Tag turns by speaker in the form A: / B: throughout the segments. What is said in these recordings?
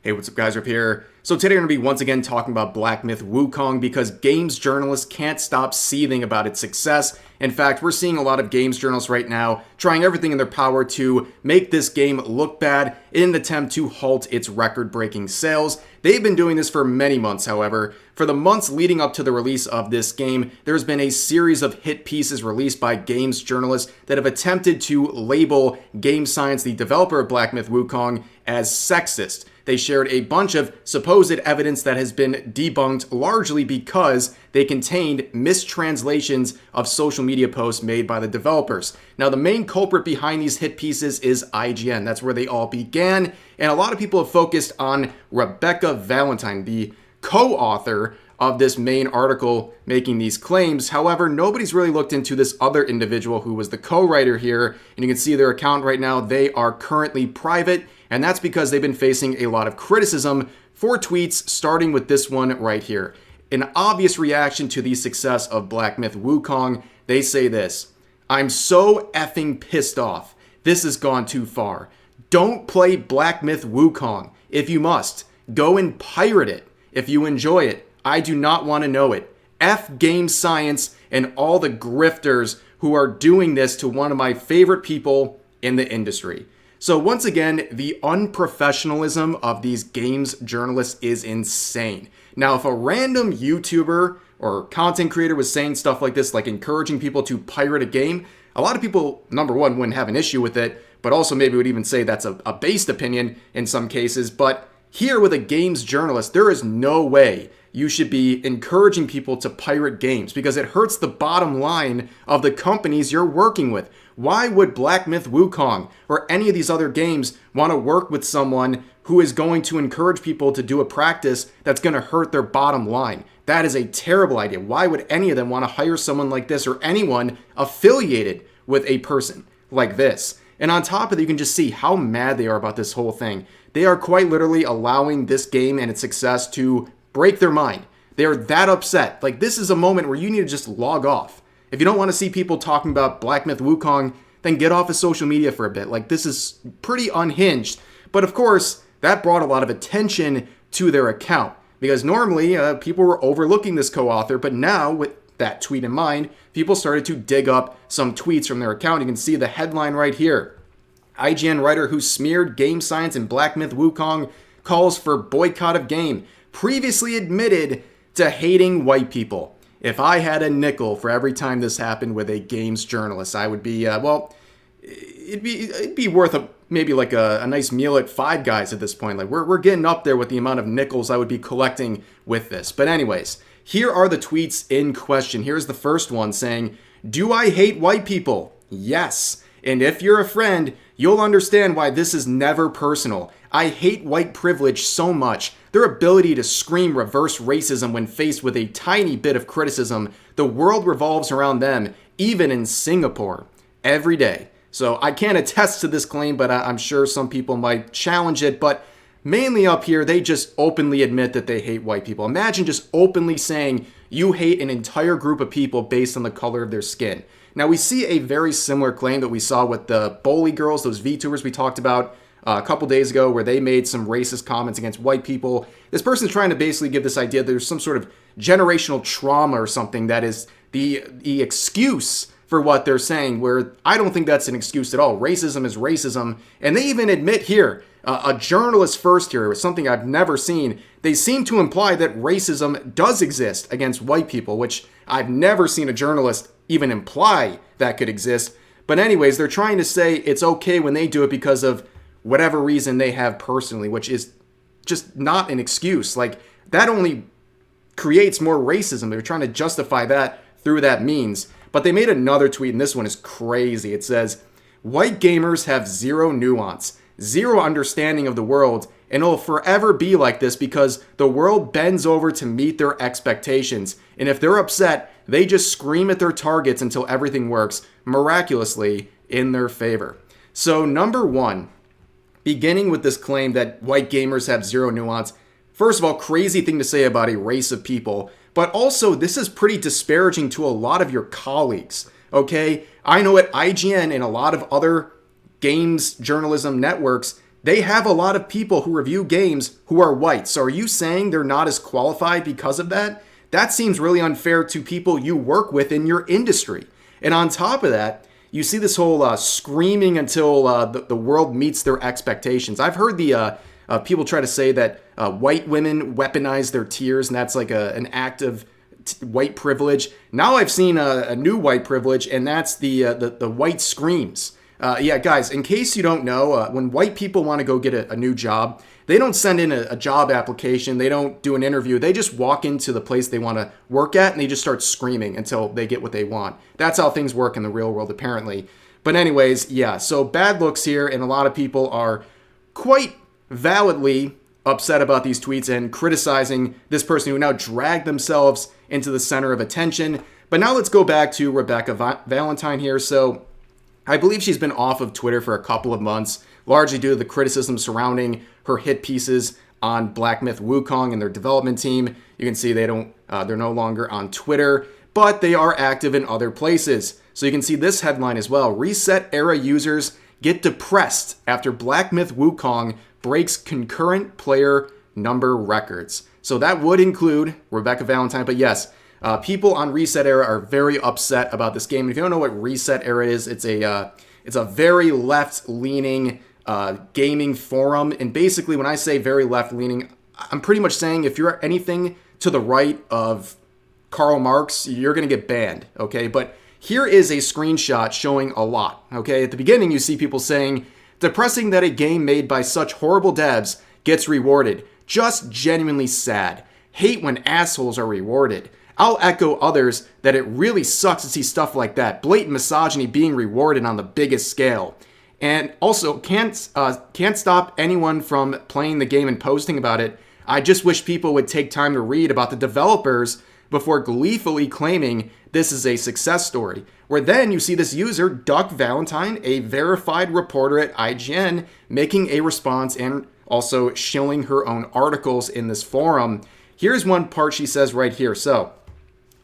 A: Hey, what's up guys, Rip here. So today we're going to be once again talking about Black Myth Wukong because games journalists can't stop seething about its success. In fact, we're seeing a lot of games journalists right now trying everything in their power to make this game look bad in an attempt to halt its record-breaking sales. They've been doing this for many months, however. For the months leading up to the release of this game, there's been a series of hit pieces released by games journalists that have attempted to label Game Science, the developer of Black Myth Wukong, as sexist. They shared a bunch of supposed evidence that has been debunked largely because they contained mistranslations of social media posts made by the developers. Now, the main culprit behind these hit pieces is IGN. That's where they all began, and a lot of people have focused on Rebekah Valentine, the co-author of this main article making these claims. However, nobody's really looked into this other individual who was the co-writer here, and you can see their account right now. They are currently private, and that's because they've been facing a lot of criticism for tweets, starting with this one right here. In obvious reaction to the success of Black Myth Wukong, they say this: "I'm so effing pissed off. This has gone too far. Don't play Black Myth Wukong. If you must, go and pirate it. If you enjoy it, I do not want to know it. F Game Science and all the grifters who are doing this to one of my favorite people in the industry." So once again, the unprofessionalism of these games journalists is insane. Now, if a random YouTuber or content creator was saying stuff like this, like encouraging people to pirate a game, a lot of people, number one, wouldn't have an issue with it, but also maybe would even say that's a based opinion in some cases. But here with a games journalist, there is no way you should be encouraging people to pirate games because it hurts the bottom line of the companies you're working with. Why would Black Myth Wukong or any of these other games want to work with someone who is going to encourage people to do a practice that's going to hurt their bottom line? That is a terrible idea. Why would any of them want to hire someone like this or anyone affiliated with a person like this? And on top of it, you can just see how mad they are about this whole thing. They are quite literally allowing this game and its success to break their mind. They are that upset. Like, this is a moment where you need to just log off. If you don't want to see people talking about Black Myth Wukong, then get off of social media for a bit. Like, this is pretty unhinged. But of course, that brought a lot of attention to their account because normally people were overlooking this co-author, but now with that tweet in mind, people started to dig up some tweets from their account. You can see the headline right here. IGN writer who smeared Game Science and Black Myth Wukong calls for boycott of game. Previously admitted to hating white people. If I had a nickel for every time this happened with a games journalist, I would be, it'd be worth maybe like a nice meal at Five Guys at this point. Like we're getting up there with the amount of nickels I would be collecting with this. But anyways, here are the tweets in question. Here's the first one saying, "Do I hate white people? Yes. And if you're a friend, you'll understand why this is never personal. I hate white privilege so much. Their ability to scream reverse racism when faced with a tiny bit of criticism. The world revolves around them, even in Singapore, every day." So I can't attest to this claim, but I'm sure some people might challenge it. But mainly up here, they just openly admit that they hate white people. Imagine just openly saying you hate an entire group of people based on the color of their skin. Now, we see a very similar claim that we saw with the Bully Girls, those VTubers we talked about a couple days ago, where they made some racist comments against white people. This person's trying to basically give this idea that there's some sort of generational trauma or something that is the excuse for what they're saying, where I don't think that's an excuse at all. Racism is racism. And they even admit here, a journalist first here, was something I've never seen. They seem to imply that racism does exist against white people, which I've never seen a journalist even imply that could exist. But anyways, they're trying to say it's okay when they do it because of whatever reason they have personally, which is just not an excuse. Like, that only creates more racism. They're trying to justify that through that means. But they made another tweet, and this one is crazy. It says, "White gamers have zero nuance, zero understanding of the world, and it'll forever be like this because the world bends over to meet their expectations. And if they're upset, they just scream at their targets until everything works miraculously in their favor." So number one, beginning with this claim that white gamers have zero nuance, first of all, crazy thing to say about a race of people, but also this is pretty disparaging to a lot of your colleagues, okay? I know at IGN and a lot of other games journalism networks, they have a lot of people who review games who are white. So are you saying they're not as qualified because of that? That seems really unfair to people you work with in your industry. And on top of that, you see this whole screaming until the world meets their expectations. I've heard the people try to say that white women weaponize their tears, and that's like an act of white privilege. Now I've seen a new white privilege, and that's the white screams. Yeah, guys, in case you don't know, when white people want to go get a new job, they don't send in a job application. They don't do an interview. They just walk into the place they want to work at and they just start screaming until they get what they want. That's how things work in the real world, apparently. But anyways, yeah, so bad looks here, and a lot of people are quite validly upset about these tweets and criticizing this person who now dragged themselves into the center of attention. But now let's go back to Rebekah Valentine here. So I believe she's been off of Twitter for a couple of months, largely due to the criticism surrounding her hit pieces on Black Myth Wukong and their development team. You can see they're no longer on Twitter, but they are active in other places. So you can see this headline as well. Reset era users get depressed after Black Myth Wukong breaks concurrent player number records. So that would include Rebekah Valentine, but yes, people on Reset Era are very upset about this game. And if you don't know what Reset Era is, it's a very left-leaning gaming forum. And basically, when I say very left-leaning, I'm pretty much saying if you're anything to the right of Karl Marx, you're going to get banned, okay? But here is a screenshot showing a lot, okay? At the beginning, you see people saying, depressing that a game made by such horrible devs gets rewarded. Just genuinely sad. Hate when assholes are rewarded. I'll echo others that it really sucks to see stuff like that. Blatant misogyny being rewarded on the biggest scale. And also, can't stop anyone from playing the game and posting about it. I just wish people would take time to read about the developers before gleefully claiming this is a success story. Where then you see this user, Duck Valentine, a verified reporter at IGN, making a response and also shilling her own articles in this forum. Here's one part she says right here. So,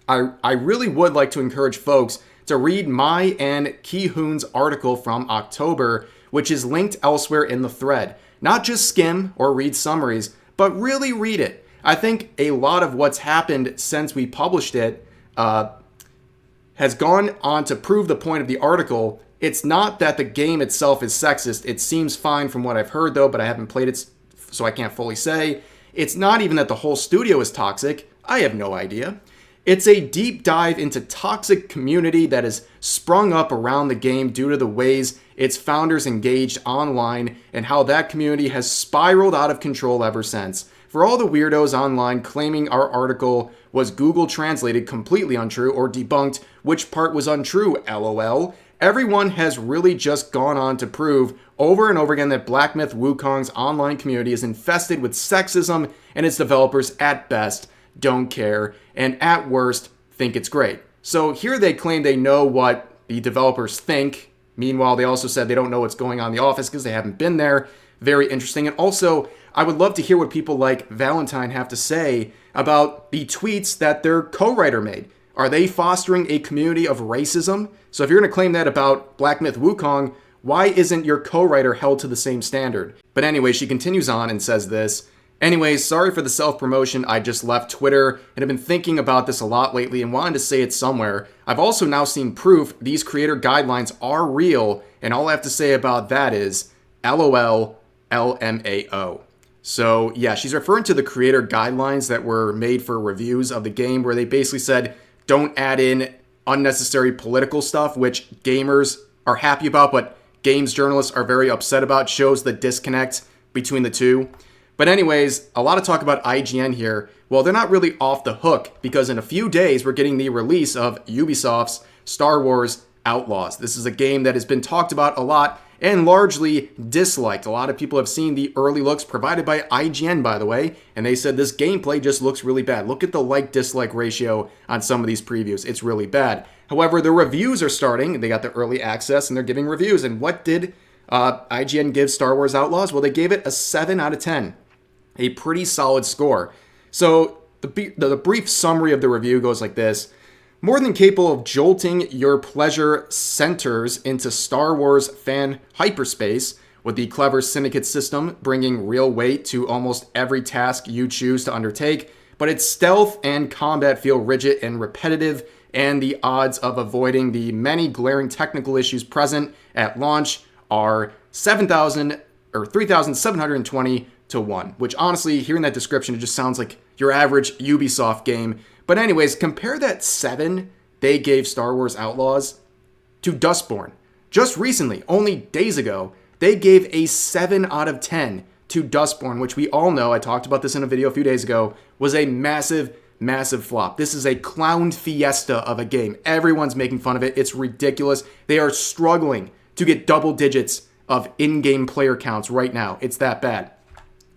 A: I really would like to encourage folks to read my and Ki-hoon's article from October, which is linked elsewhere in the thread. Not just skim or read summaries, but really read it. I think a lot of what's happened since we published it has gone on to prove the point of the article. It's not that the game itself is sexist. It seems fine from what I've heard, though, but I haven't played it, so I can't fully say. It's not even that the whole studio is toxic. I have no idea. It's a deep dive into toxic community that has sprung up around the game due to the ways its founders engaged online and how that community has spiraled out of control ever since. For all the weirdos online claiming our article was Google translated completely untrue or debunked which part was untrue, lol, everyone has really just gone on to prove over and over again that Black Myth Wukong's online community is infested with sexism and its developers at best don't care, and at worst, think it's great. So here they claim they know what the developers think. Meanwhile, they also said they don't know what's going on in the office because they haven't been there. Very interesting. And also, I would love to hear what people like Valentine have to say about the tweets that their co-writer made. Are they fostering a community of racism? So if you're going to claim that about Black Myth Wukong, why isn't your co-writer held to the same standard? But anyway, she continues on and says this. Anyways, sorry for the self-promotion. I just left Twitter and have been thinking about this a lot lately and wanted to say it somewhere. I've also now seen proof these creator guidelines are real, and all I have to say about that is LOL LMAO. So yeah, she's referring to the creator guidelines that were made for reviews of the game where they basically said don't add in unnecessary political stuff, which gamers are happy about, but games journalists are very upset about. Shows the disconnect between the two. But anyways, a lot of talk about IGN here. Well, they're not really off the hook because in a few days, we're getting the release of Ubisoft's Star Wars Outlaws. This is a game that has been talked about a lot and largely disliked. A lot of people have seen the early looks provided by IGN, by the way, and they said this gameplay just looks really bad. Look at the like-dislike ratio on some of these previews. It's really bad. However, the reviews are starting. They got the early access, and they're giving reviews. And what did IGN give Star Wars Outlaws? Well, they gave it a 7 out of 10. A pretty solid score. So the brief summary of the review goes like this. More than capable of jolting your pleasure centers into Star Wars fan hyperspace, with the clever syndicate system bringing real weight to almost every task you choose to undertake, but its stealth and combat feel rigid and repetitive, and the odds of avoiding the many glaring technical issues present at launch are 3,720 to 1, which honestly, hearing that description, it just sounds like your average Ubisoft game. But anyways, compare that 7 they gave Star Wars Outlaws to Dustborn. Just recently, only days ago, they gave a 7 out of 10 to Dustborn, which we all know, I talked about this in a video a few days ago, was a massive flop. This is a clown fiesta of a game. Everyone's making fun of it. It's ridiculous. They are struggling to get double digits of in-game player counts right now. It's that bad.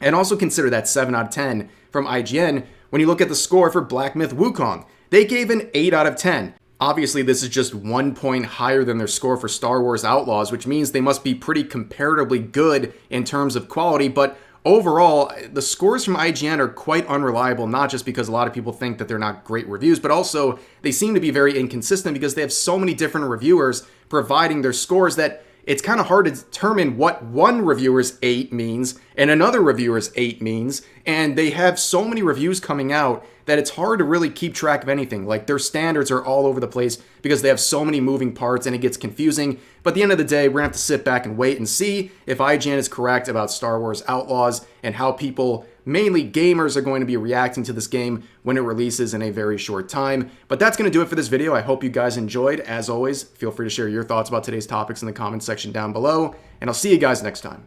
A: And also consider that 7 out of 10 from IGN when you look at the score for Black Myth Wukong. They gave an 8 out of 10. Obviously, this is just 1 point higher than their score for Star Wars Outlaws, which means they must be pretty comparatively good in terms of quality, but overall, the scores from IGN are quite unreliable, not just because a lot of people think that they're not great reviews, but also they seem to be very inconsistent because they have so many different reviewers providing their scores that it's kind of hard to determine what one reviewer's 8 means and another reviewer's 8 means, and they have so many reviews coming out that it's hard to really keep track of anything. Like, their standards are all over the place because they have so many moving parts and it gets confusing. But at the end of the day, we're going to have to sit back and wait and see if IGN is correct about Star Wars Outlaws and how people, mainly gamers, are going to be reacting to this game when it releases in a very short time. But that's going to do it for this video. I hope you guys enjoyed. As always, feel free to share your thoughts about today's topics in the comments section down below, and I'll see you guys next time.